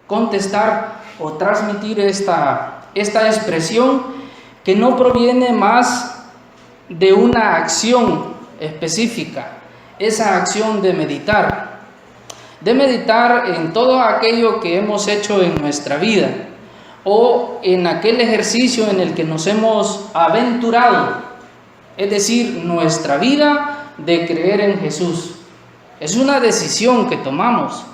contestar o transmitir esta expresión que no proviene más de una acción específica, esa acción de meditar en todo aquello que hemos hecho en nuestra vida o en aquel ejercicio en el que nos hemos aventurado, es decir, nuestra vida de creer en Jesús. Es una decisión que tomamos,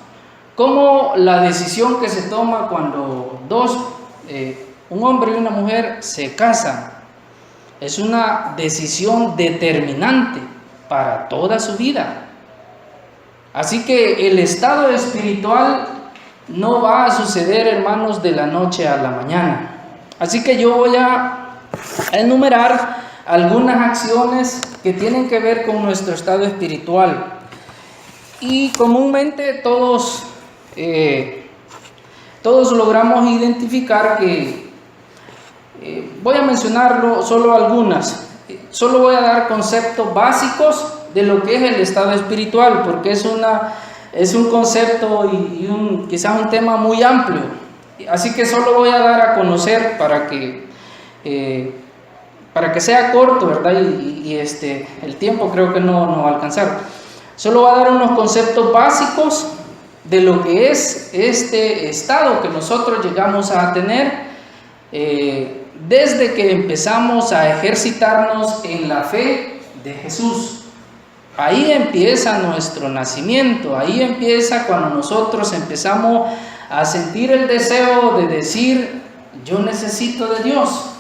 como la decisión que se toma cuando un hombre y una mujer se casan. Es una decisión determinante para toda su vida. Así que el estado espiritual no va a suceder, hermanos, de la noche a la mañana. Así que yo voy a enumerar algunas acciones que tienen que ver con nuestro estado espiritual. Y comúnmente todos logramos identificar que, voy a mencionarlo solo algunas, solo voy a dar conceptos básicos de lo que es el estado espiritual, porque es un concepto y quizás un tema muy amplio. Así que solo voy a dar a conocer para que sea corto, ¿verdad? Y el tiempo creo que no va a alcanzar. Solo voy a dar unos conceptos básicos de lo que es este estado que nosotros llegamos a tener desde que empezamos a ejercitarnos en la fe de Jesús. Ahí empieza nuestro nacimiento, ahí empieza cuando nosotros empezamos a sentir el deseo de decir, yo necesito de Dios.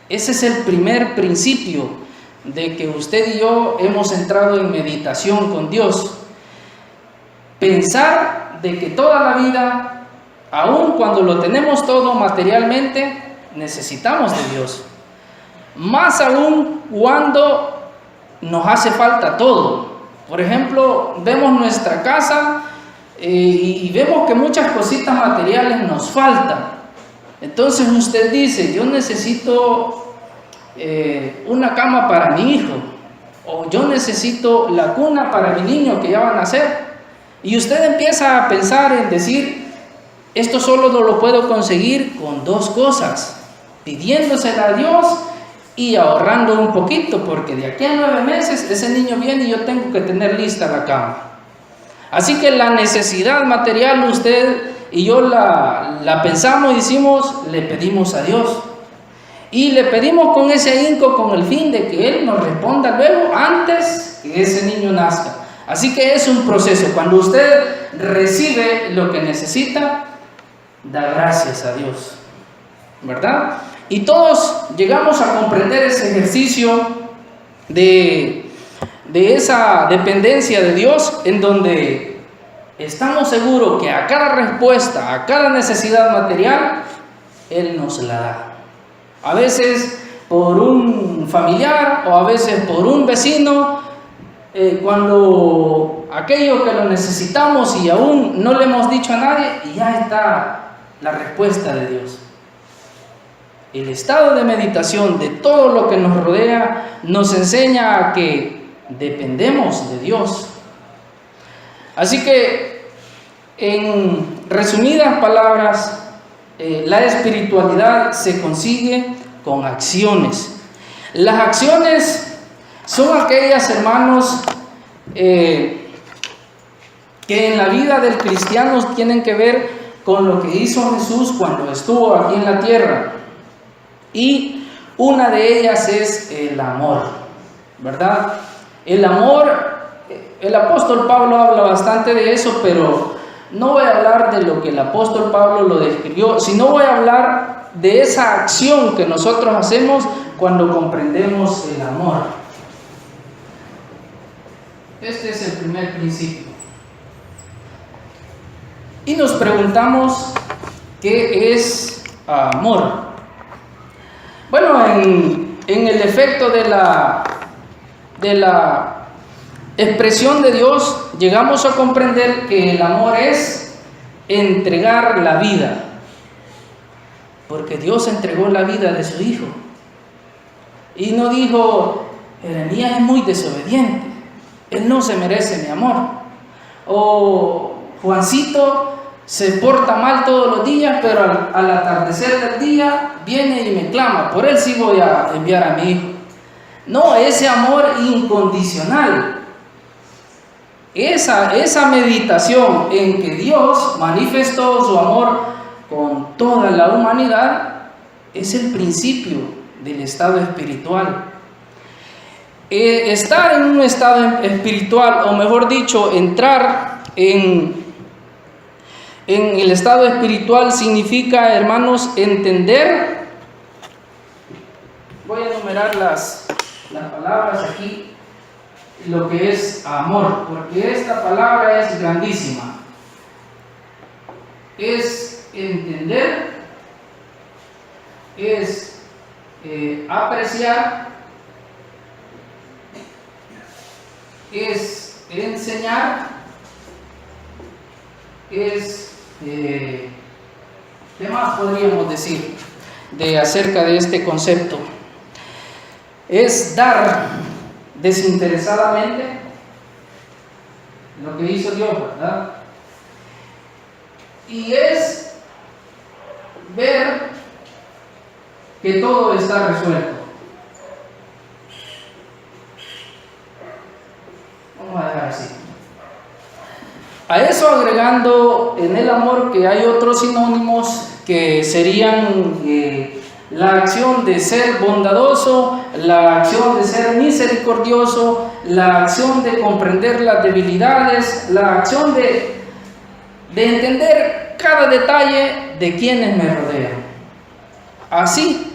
Ese es el primer principio de que usted y yo hemos entrado en meditación con Dios. Pensar de que toda la vida, aun cuando lo tenemos todo materialmente, necesitamos de Dios. Más aún cuando nos hace falta todo. Por ejemplo, vemos nuestra casa y vemos que muchas cositas materiales nos faltan. Entonces usted dice, yo necesito una cama para mi hijo, o yo necesito la cuna para mi niño que ya va a nacer. Y usted empieza a pensar en decir, esto solo no lo puedo conseguir con dos cosas: pidiéndosela a Dios y ahorrando un poquito, porque de aquí a 9 meses ese niño viene y yo tengo que tener lista la cama. Así que la necesidad material usted y yo la pensamos y decimos, le pedimos a Dios. Y le pedimos con ese ahínco, con el fin de que Él nos responda luego, antes que ese niño nazca. Así que es un proceso. Cuando usted recibe lo que necesita, da gracias a Dios, ¿verdad? Y todos llegamos a comprender ese ejercicio de esa dependencia de Dios, en donde estamos seguros que a cada respuesta, a cada necesidad material, Él nos la da. A veces por un familiar o a veces por un vecino, cuando aquello que lo necesitamos y aún no le hemos dicho a nadie, y ya está la respuesta de Dios. El estado de meditación de todo lo que nos rodea nos enseña a que dependemos de Dios. Así que, en resumidas palabras, la espiritualidad se consigue con acciones. Las acciones son aquellas, hermanos, que en la vida del cristiano tienen que ver con lo que hizo Jesús cuando estuvo aquí en la tierra. Y una de ellas es el amor, ¿verdad? El amor, el apóstol Pablo habla bastante de eso, pero no voy a hablar de lo que el apóstol Pablo lo describió, sino voy a hablar de esa acción que nosotros hacemos cuando comprendemos el amor. Este es el primer principio. Y nos preguntamos, ¿qué es amor? Bueno, en el efecto de la expresión de Dios, llegamos a comprender que el amor es entregar la vida, porque Dios entregó la vida de su Hijo. Y no dijo, Jeremías es muy desobediente, él no se merece mi amor. O Juancito se porta mal todos los días, pero al atardecer del día viene y me clama, por él sí voy a enviar a mi hijo. No, ese amor incondicional, esa meditación en que Dios manifestó su amor con toda la humanidad, es el principio del estado espiritual. Estar en un estado espiritual, o mejor dicho, entrar en el estado espiritual significa, hermanos, entender. Voy a enumerar las palabras aquí, lo que es amor, porque esta palabra es grandísima. Es entender, es apreciar, es enseñar, es ¿qué más podríamos decir acerca de este concepto? Es dar desinteresadamente lo que hizo Dios, ¿verdad? Y es ver que todo está resuelto. Vamos a dejar así. A eso agregando en el amor que hay otros sinónimos que serían la acción de ser bondadoso, la acción de ser misericordioso, la acción de comprender las debilidades, la acción de entender cada detalle de quienes me rodean. Así,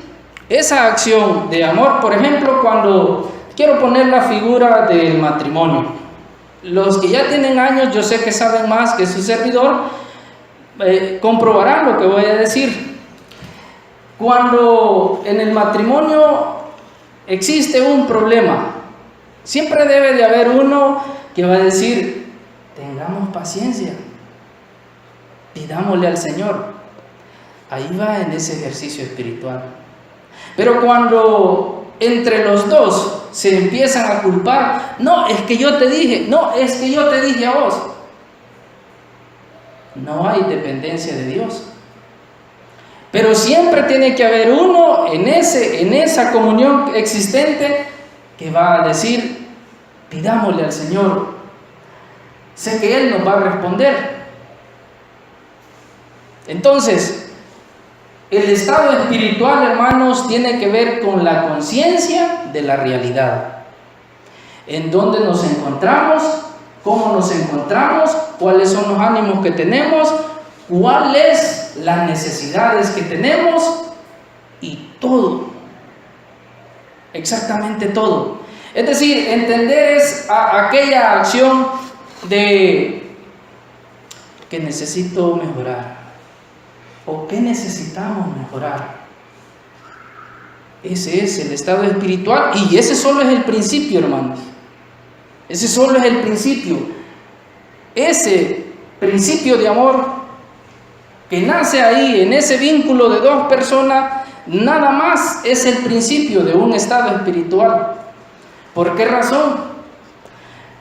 esa acción de amor, por ejemplo, cuando quiero poner la figura del matrimonio. Los que ya tienen años, yo sé que saben más que su servidor, comprobarán lo que voy a decir. Cuando en el matrimonio existe un problema, siempre debe de haber uno que va a decir: tengamos paciencia, pidámosle al Señor. Ahí va en ese ejercicio espiritual. Pero cuando entre los dos se empiezan a culpar, no, es que yo te dije, no, es que yo te dije a vos, no hay dependencia de Dios. Pero siempre tiene que haber uno en esa comunión existente que va a decir: pidámosle al Señor, sé que Él nos va a responder. Entonces, el estado espiritual, hermanos, tiene que ver con la conciencia de la realidad. En dónde nos encontramos, cómo nos encontramos, cuáles son los ánimos que tenemos, cuáles las necesidades que tenemos, y todo, exactamente todo. Es decir, entender es aquella acción de que necesito mejorar o que necesitamos mejorar. Ese es el estado espiritual, y ese solo es el principio, hermanos. Ese solo es el principio. Ese principio de amor que nace ahí, en ese vínculo de dos personas, nada más es el principio de un estado espiritual. ¿Por qué razón?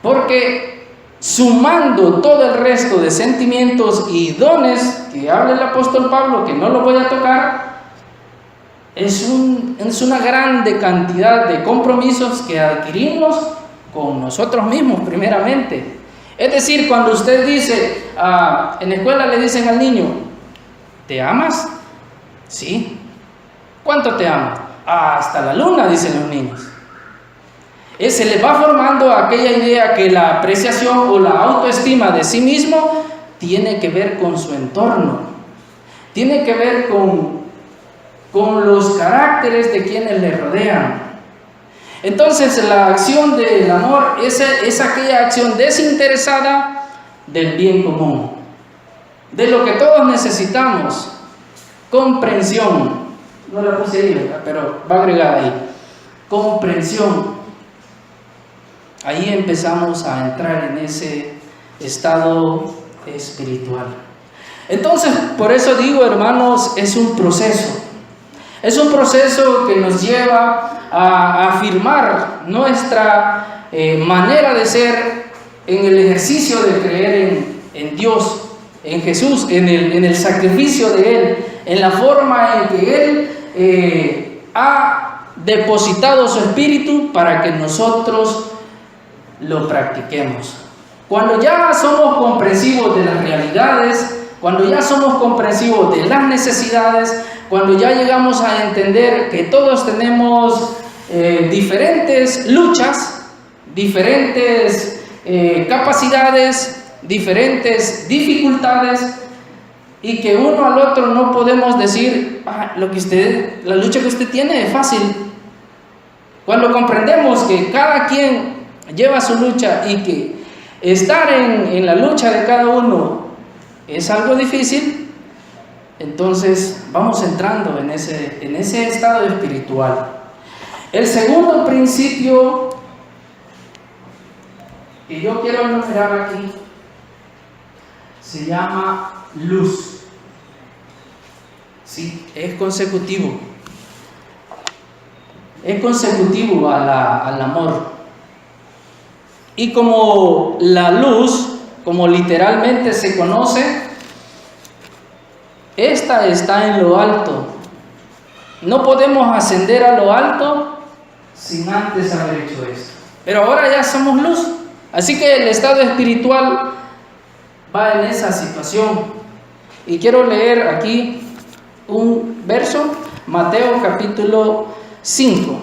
Porque sumando todo el resto de sentimientos y dones que habla el apóstol Pablo, que no lo voy a tocar, es una grande cantidad de compromisos que adquirimos con nosotros mismos primeramente. Es decir, cuando usted dice, en la escuela le dicen al niño: ¿te amas? Sí. ¿Cuánto te amas? Hasta la luna, dicen los niños. Se les va formando aquella idea que la apreciación o la autoestima de sí mismo tiene que ver con su entorno, tiene que ver con los caracteres de quienes le rodean. Entonces, la acción del amor es aquella acción desinteresada del bien común, de lo que todos necesitamos. Comprensión, no la puse ahí, pero va agregada ahí. Comprensión. Ahí empezamos a entrar en ese estado espiritual. Entonces, por eso digo, hermanos, es un proceso. Es un proceso que nos lleva a afirmar nuestra manera de ser en el ejercicio de creer en Dios, en Jesús, en el sacrificio de Él, en la forma en que Él ha depositado su Espíritu para que nosotros lo practiquemos. Cuando ya somos comprensivos de las realidades, cuando ya somos comprensivos de las necesidades, cuando ya llegamos a entender que todos tenemos diferentes luchas, diferentes capacidades, diferentes dificultades, y que uno al otro no podemos decir, la lucha que usted tiene es fácil. Cuando comprendemos que cada quien lleva su lucha y que estar en la lucha de cada uno es algo difícil, entonces vamos entrando en ese estado espiritual. El segundo principio que yo quiero enumerar aquí se llama luz. Sí, es consecutivo. Es consecutivo al amor. Y como la luz, como literalmente se conoce, esta está en lo alto. No podemos ascender a lo alto sin antes haber hecho esto. Pero ahora ya somos luz. Así que el estado espiritual va en esa situación. Y quiero leer aquí un verso, Mateo capítulo 5.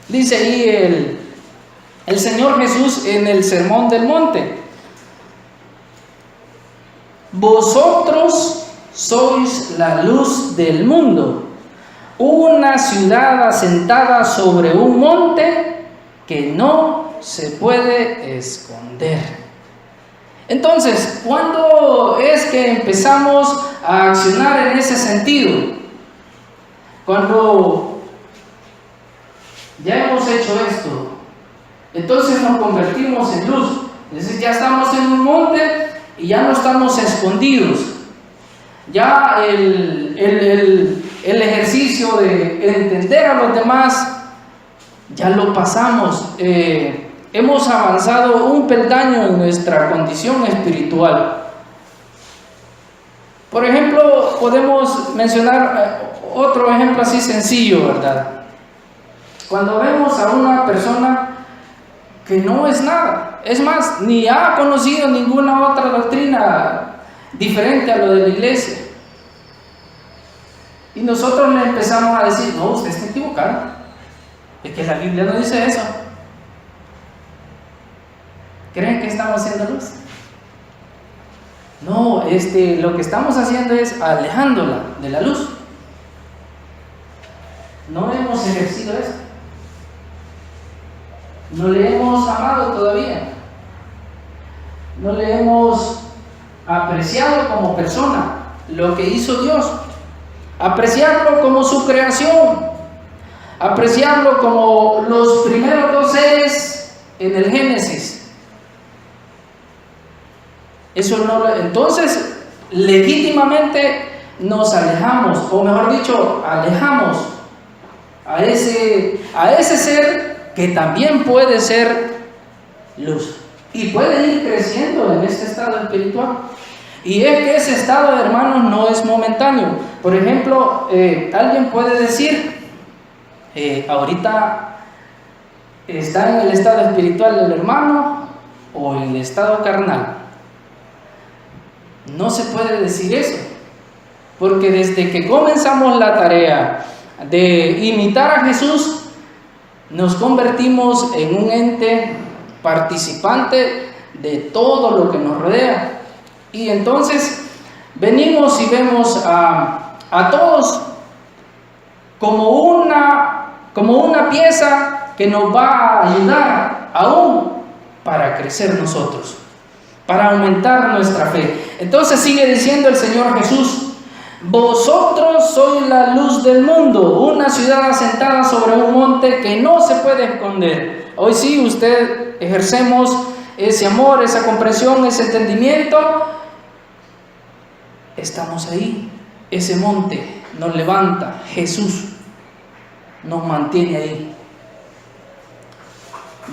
Dice ahí el Señor Jesús en el Sermón del Monte: vosotros sois la luz del mundo, una ciudad asentada sobre un monte que no se puede esconder. Entonces, ¿cuándo es que empezamos a accionar en ese sentido? Cuando ya hemos hecho esto, entonces nos convertimos en luz. Entonces ya estamos en un monte y ya no estamos escondidos. Ya el ejercicio de entender a los demás ya lo pasamos. Hemos avanzado un peldaño en nuestra condición espiritual. Por ejemplo, podemos mencionar otro ejemplo así sencillo, ¿verdad? Cuando vemos a una persona que no es nada, es más, ni ha conocido ninguna otra doctrina diferente a lo de la iglesia, y nosotros le empezamos a decir, no, usted está equivocado, es que la Biblia no dice eso. ¿Creen que estamos haciendo luz? No, lo que estamos haciendo es alejándola de la luz. No hemos ejercido eso. No le hemos amado todavía. No le hemos apreciado como persona lo que hizo Dios. Apreciarlo como su creación. Apreciarlo como los primeros dos seres en el Génesis. Eso no, entonces, legítimamente nos alejamos, o mejor dicho, alejamos a ese ser que también puede ser luz y puede ir creciendo en este estado espiritual. Y es que ese estado, hermanos, no es momentáneo. Por ejemplo, alguien puede decir, ahorita está en el estado espiritual del hermano o en el estado carnal. No se puede decir eso, porque desde que comenzamos la tarea de imitar a Jesús, nos convertimos en un ente participante de todo lo que nos rodea. Y entonces venimos y vemos a todos como una pieza que nos va a ayudar aún para crecer nosotros, para aumentar nuestra fe. Entonces sigue diciendo el Señor Jesús: vosotros sois la luz del mundo, una ciudad asentada sobre un monte que no se puede esconder. Hoy sí, ejercemos ese amor, esa comprensión, ese entendimiento. Estamos ahí. Ese monte nos levanta Jesús. nos mantiene ahí.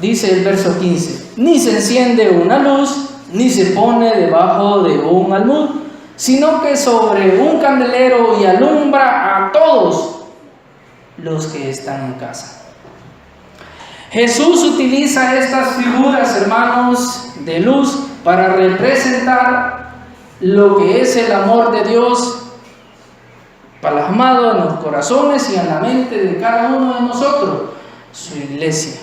Dice el verso 15: ni se enciende una luz, ni se pone debajo de un almud, sino que sobre un candelero, y alumbra a todos los que están en casa. Jesús utiliza estas figuras, hermanos, de luz para representar lo que es el amor de Dios plasmado en los corazones y en la mente de cada uno de nosotros, su iglesia.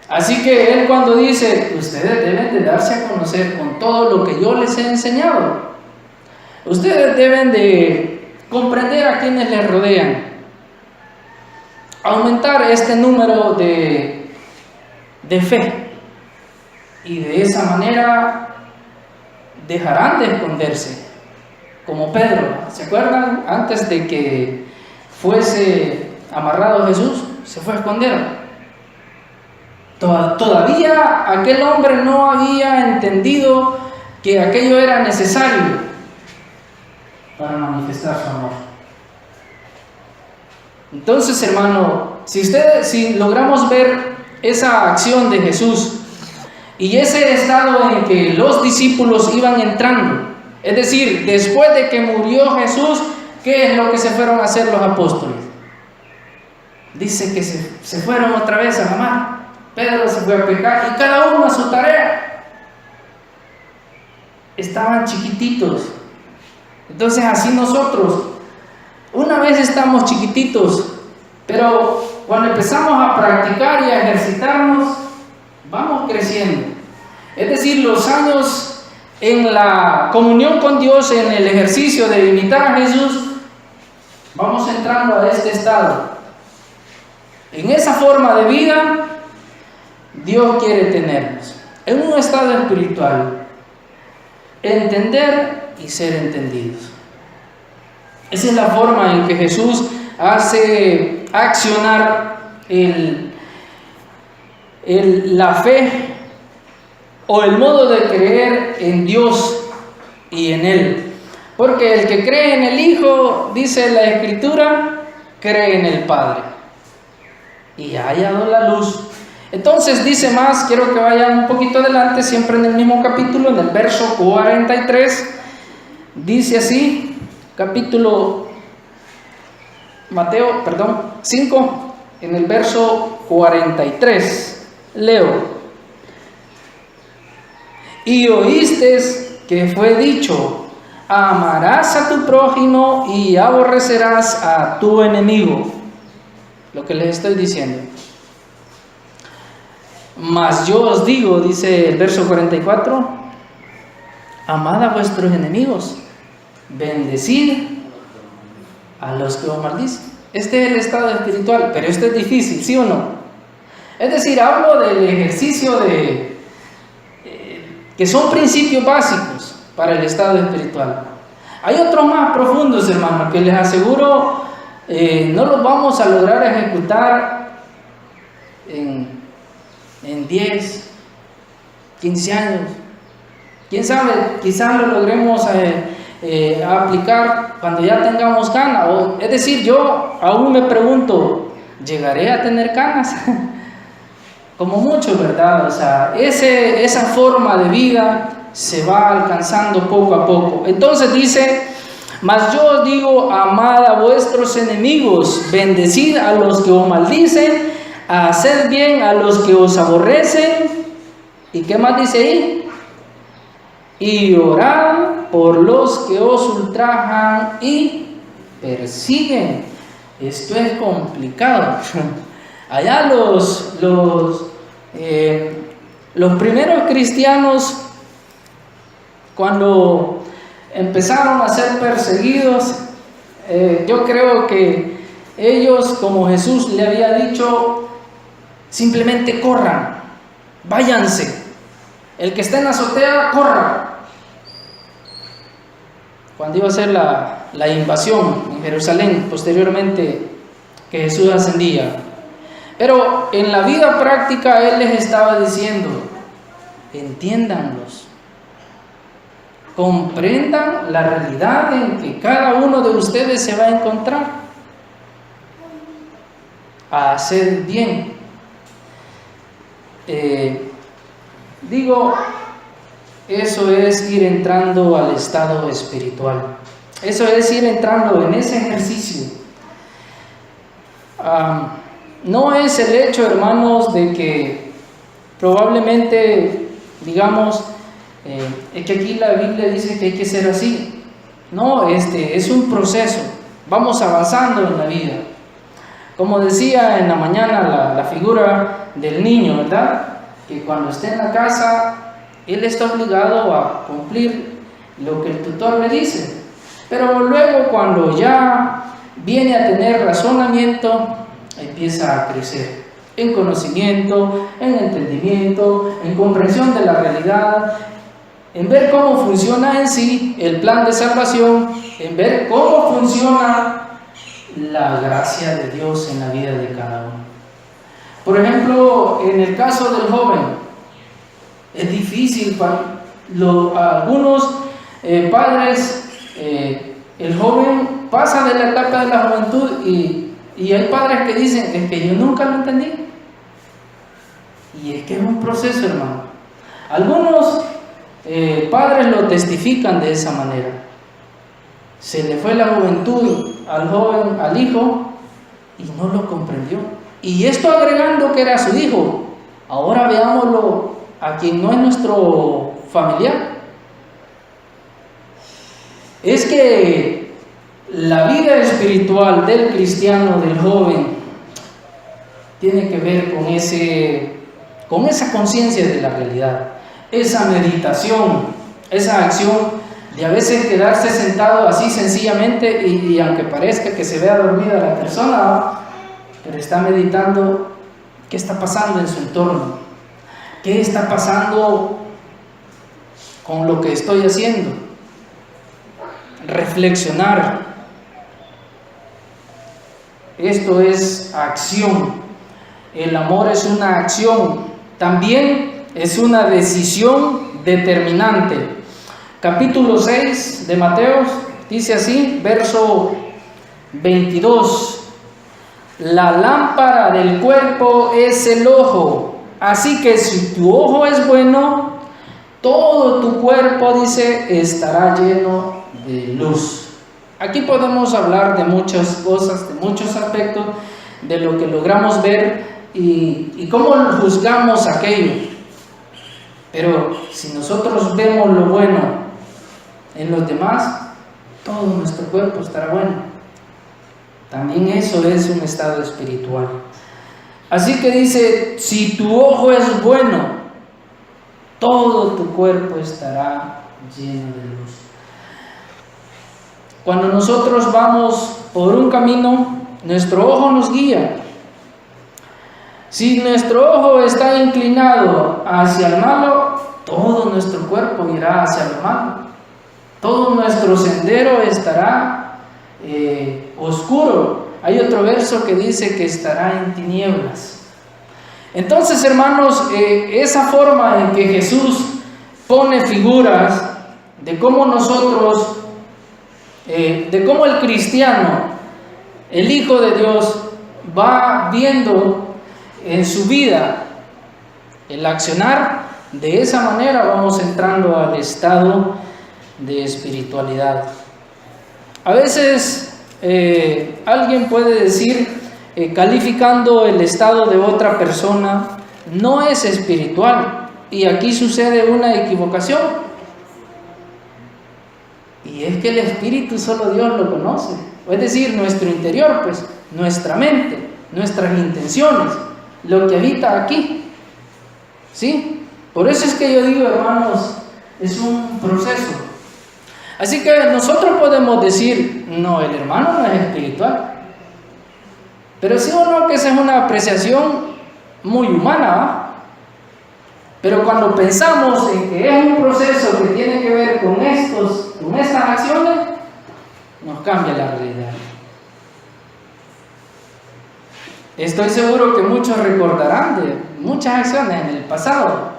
Así que Él, cuando dice: ustedes deben de darse a conocer con todo lo que yo les he enseñado, ustedes deben de comprender a quienes les rodean, aumentar este número de fe, y de esa manera dejarán de esconderse, como Pedro. ¿Se acuerdan? Antes de que fuese amarrado Jesús, se fue a esconder. Todavía aquel hombre no había entendido que aquello era necesario para manifestar su amor. Entonces, hermano, si logramos ver esa acción de Jesús y ese estado en que los discípulos iban entrando, es decir, después de que murió Jesús, ¿qué es lo que se fueron a hacer los apóstoles? Dice que se fueron otra vez a la mar. Pedro se fue a pescar, y cada uno a su tarea. Estaban chiquititos. Entonces, así nosotros, una vez estamos chiquititos, pero cuando empezamos a practicar y a ejercitarnos, vamos creciendo. Es decir, los años en la comunión con Dios, en el ejercicio de imitar a Jesús, vamos entrando a este estado. En esa forma de vida, Dios quiere tenernos en un estado espiritual, entender y ser entendidos. Esa es la forma en que Jesús hace accionar la fe, o el modo de creer en Dios y en Él. Porque el que cree en el Hijo, dice la Escritura, cree en el Padre, y ha hallado la luz. Entonces dice más, quiero que vayan un poquito adelante, siempre en el mismo capítulo, en el verso 43, dice así, Mateo 5, en el verso 43, leo: y oísteis que fue dicho: amarás a tu prójimo y aborrecerás a tu enemigo. Lo que les estoy diciendo. Mas yo os digo, dice el verso 44, amad a vuestros enemigos, bendecid a los que os maldicen. Este es el estado espiritual, pero esto es difícil, ¿sí o no? Es decir, hablo del ejercicio que son principios básicos para el estado espiritual. Hay otros más profundos, hermanos, que les aseguro no los vamos a lograr ejecutar en 10, 15 años. Quién sabe, quizás lo logremos aplicar cuando ya tengamos canas. Es decir, yo aún me pregunto, ¿llegaré a tener canas? Como mucho, ¿verdad? O sea, esa forma de vida se va alcanzando poco a poco. Entonces dice: mas yo os digo, amad a vuestros enemigos, bendecid a los que os maldicen, haced bien a los que os aborrecen. ¿Y qué más dice ahí? Y orad por los que os ultrajan y persiguen. Esto es complicado. Allá los primeros cristianos, cuando empezaron a ser perseguidos, yo creo que ellos, como Jesús le había dicho, simplemente corran, váyanse. El que está en la azotea, corra. Cuando iba a ser la invasión en Jerusalén, posteriormente que Jesús ascendía. Pero en la vida práctica Él les estaba diciendo: entiéndanlos, comprendan la realidad en que cada uno de ustedes se va a encontrar. a hacer bien. Eso es ir entrando al estado espiritual. Eso es ir entrando en ese ejercicio. No es el hecho, hermanos, de que probablemente, digamos, es que aquí la Biblia dice que hay que ser así. No, es un proceso. Vamos avanzando en la vida. Como decía en la mañana la figura del niño, ¿verdad? Que cuando esté en la casa, él está obligado a cumplir lo que el tutor le dice. Pero luego, cuando ya viene a tener razonamiento, empieza a crecer en conocimiento, en entendimiento, en comprensión de la realidad, en ver cómo funciona en sí el plan de salvación, en ver cómo funciona la gracia de Dios en la vida de cada uno. Por ejemplo, en el caso del joven, es difícil para algunos padres. El joven pasa de la etapa de la juventud y hay padres que dicen, es que yo nunca lo entendí. Y es que es un proceso, hermano. Algunos padres lo testifican de esa manera. Se le fue la juventud al joven, al hijo, y no lo comprendió. Y esto agregando que era su hijo. Ahora veámoslo a quien no es nuestro familiar. Es que la vida espiritual del cristiano, del joven, tiene que ver con esa conciencia de la realidad, esa meditación, esa acción de a veces quedarse sentado así sencillamente y aunque parezca que se vea dormida la persona, pero está meditando qué está pasando en su entorno, qué está pasando con lo que estoy haciendo. Reflexionar. Esto es acción. El amor es una acción, también es una decisión determinante. Capítulo 6 de Mateo dice así, verso 22: la lámpara del cuerpo es el ojo, así que si tu ojo es bueno, todo tu cuerpo, dice, estará lleno de luz. Aquí podemos hablar de muchas cosas, de muchos aspectos, de lo que logramos ver y cómo juzgamos aquello. Pero si nosotros vemos lo bueno en los demás, todo nuestro cuerpo estará bueno. También eso es un estado espiritual. Así que dice, si tu ojo es bueno, todo tu cuerpo estará lleno de luz. Cuando nosotros vamos por un camino, nuestro ojo nos guía. Si nuestro ojo está inclinado hacia el malo, todo nuestro cuerpo irá hacia el malo. Todo nuestro sendero estará oscuro. Hay otro verso que dice que estará en tinieblas. Entonces, hermanos, esa forma en que Jesús pone figuras de cómo nosotros, de cómo el cristiano, el Hijo de Dios, va viendo en su vida el accionar, de esa manera vamos entrando al estado de espiritualidad. A veces alguien puede decir, calificando el estado de otra persona, no es espiritual, y aquí sucede una equivocación. Y es que el espíritu solo Dios lo conoce, es decir, nuestro interior, pues, nuestra mente, nuestras intenciones, lo que habita aquí, ¿sí? Por eso es que yo digo, hermanos, es un proceso. Así que nosotros podemos decir, no, el hermano no es espiritual. Pero sí o no que esa es una apreciación muy humana, ¿va? Pero cuando pensamos en que es un proceso que tiene que ver con estas acciones, nos cambia la realidad. Estoy seguro que muchos recordarán de muchas acciones en el pasado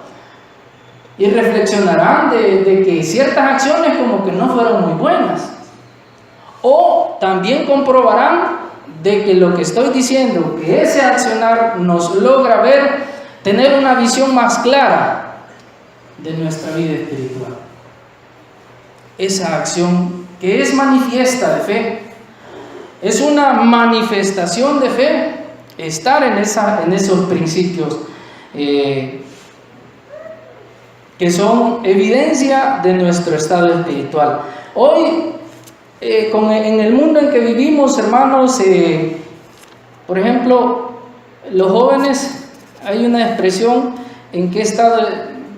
y reflexionarán de que ciertas acciones como que no fueron muy buenas. O también comprobarán de que lo que estoy diciendo, que ese accionar nos logra ver, tener una visión más clara de nuestra vida espiritual. Esa acción que es manifiesta de fe, es una manifestación de fe, estar en esos principios que son evidencia de nuestro estado espiritual. Hoy, en el mundo en que vivimos, hermanos, por ejemplo, los jóvenes, hay una expresión en qué estado,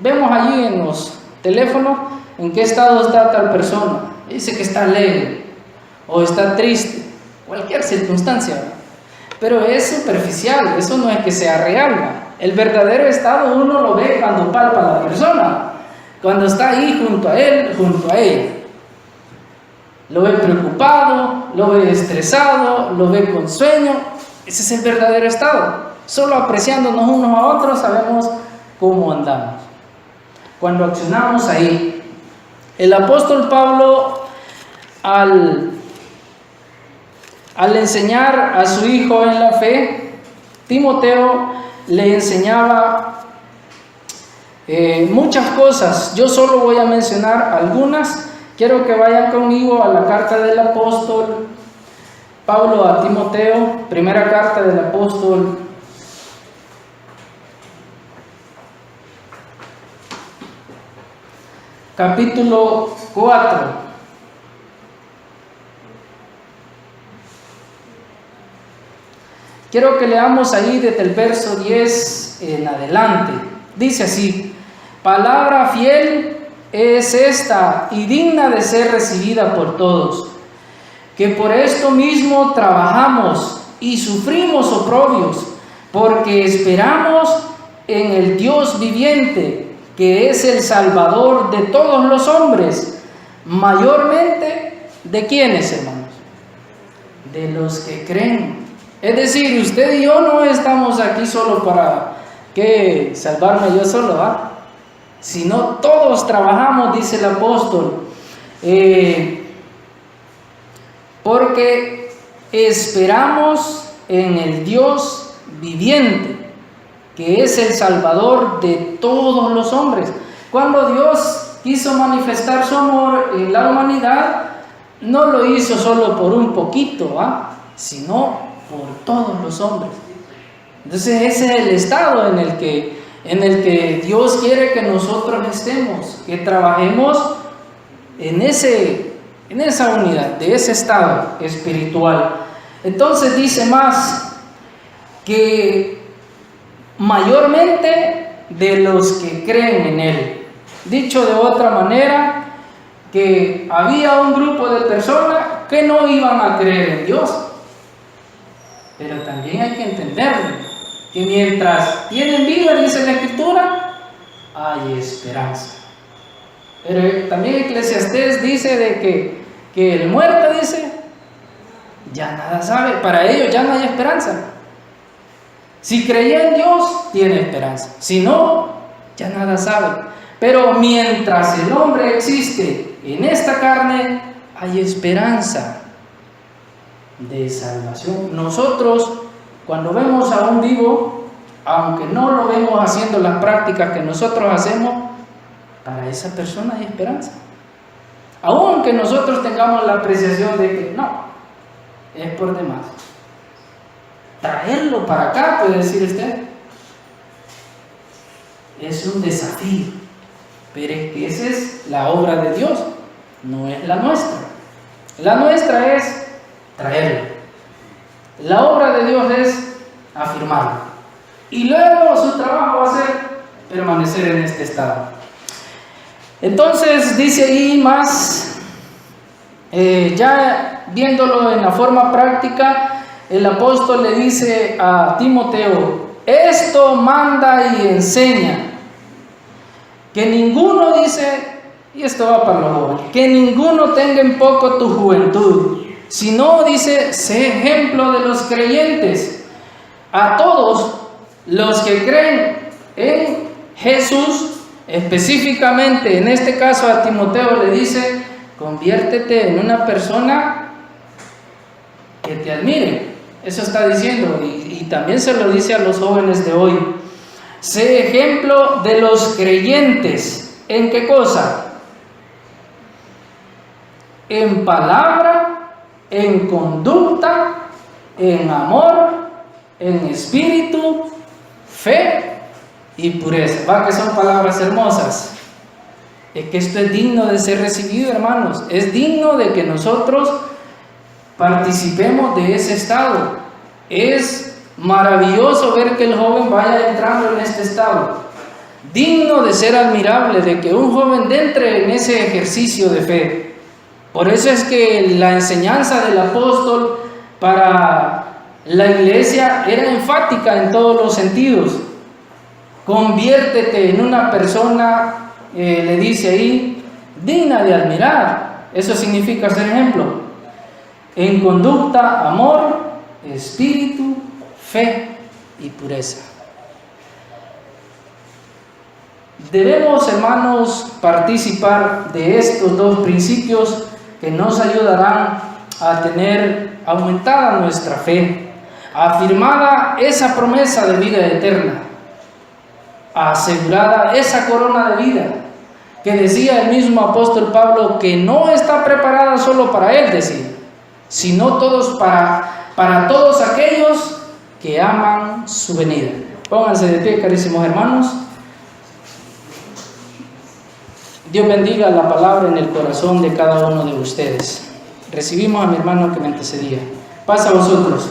vemos allí en los teléfonos, en qué estado está tal persona. Dice que está alegre o está triste, cualquier circunstancia, ¿verdad? Pero es superficial, eso no es que sea real. El verdadero estado uno lo ve cuando palpa a la persona, cuando está ahí junto a él, junto a ella. Lo ve preocupado, lo ve estresado, lo ve con sueño. Ese es el verdadero estado. Solo apreciándonos unos a otros sabemos cómo andamos. Cuando accionamos ahí, el apóstol Pablo, al enseñar a su hijo en la fe, Timoteo, le enseñaba muchas cosas. Yo solo voy a mencionar algunas. Quiero que vayan conmigo a la carta del apóstol Pablo a Timoteo, primera carta del apóstol, capítulo 4. Quiero que leamos ahí desde el verso 10 en adelante. Dice así: palabra fiel es esta y digna de ser recibida por todos, que por esto mismo trabajamos y sufrimos oprobios, porque esperamos en el Dios viviente, que es el Salvador de todos los hombres, mayormente ¿de quiénes, hermanos? De los que creen. Es decir, usted y yo no estamos aquí solo para que salvarme yo solo, ¿ah? Sino todos trabajamos, dice el apóstol, porque esperamos en el Dios viviente, que es el Salvador de todos los hombres. Cuando Dios quiso manifestar su amor en la humanidad, no lo hizo solo por un poquito, sino por todos los hombres. Entonces ese es el estado en el que Dios quiere que nosotros estemos, que trabajemos en esa unidad, de ese estado espiritual. Entonces dice más que mayormente de los que creen en Él. Dicho de otra manera, que había un grupo de personas que no iban a creer en Dios. Pero también hay que entenderlo, que mientras tienen vida, dice la Escritura, hay esperanza. Pero también Eclesiastés dice de que el muerto, dice, ya nada sabe, para ellos ya no hay esperanza. Si creía en Dios, tiene esperanza. Si no, ya nada sabe. Pero mientras el hombre existe en esta carne, hay esperanza de salvación. Nosotros, cuando vemos a un vivo, aunque no lo vemos haciendo las prácticas que nosotros hacemos, para esa persona hay esperanza. Aunque nosotros tengamos la apreciación de que no, es por demás. Traerlo para acá, puede decir usted, es un desafío. Pero es que esa es la obra de Dios, no es la nuestra. La nuestra es traerlo. La obra de Dios es afirmarlo. Y luego su trabajo va a ser permanecer en este estado. Entonces dice ahí más, ya viéndolo en la forma práctica, el apóstol le dice a Timoteo: esto manda y enseña, que ninguno, dice, y esto va para los jóvenes, que ninguno tenga en poco tu juventud, sino, dice, sé ejemplo de los creyentes, a todos los que creen en Jesús. Específicamente en este caso a Timoteo le dice: conviértete en una persona que te admire, Eso está diciendo, y también se lo dice a los jóvenes de hoy. Sé ejemplo de los creyentes. ¿En qué cosa? En palabra, en conducta, en amor, en espíritu, fe y pureza. Va, que son palabras hermosas. Es que esto es digno de ser recibido, hermanos. Es digno de que nosotros participemos de ese estado. Es maravilloso ver que el joven vaya entrando en este estado. Digno de ser admirable de que un joven entre en ese ejercicio de fe. Por eso es que la enseñanza del apóstol para la iglesia era enfática en todos los sentidos. Conviértete en una persona, le dice ahí, digna de admirar. Eso significa ser ejemplo. En conducta, amor, espíritu, fe y pureza. Debemos, hermanos, participar de estos dos principios que nos ayudarán a tener aumentada nuestra fe, afirmada esa promesa de vida eterna, asegurada esa corona de vida, que decía el mismo apóstol Pablo que no está preparada solo para él, decía, sino todos para todos aquellos que aman su venida. Pónganse de pie, carísimos hermanos. Dios bendiga la palabra en el corazón de cada uno de ustedes. Recibimos a mi hermano que me antecedía. Paz a vosotros.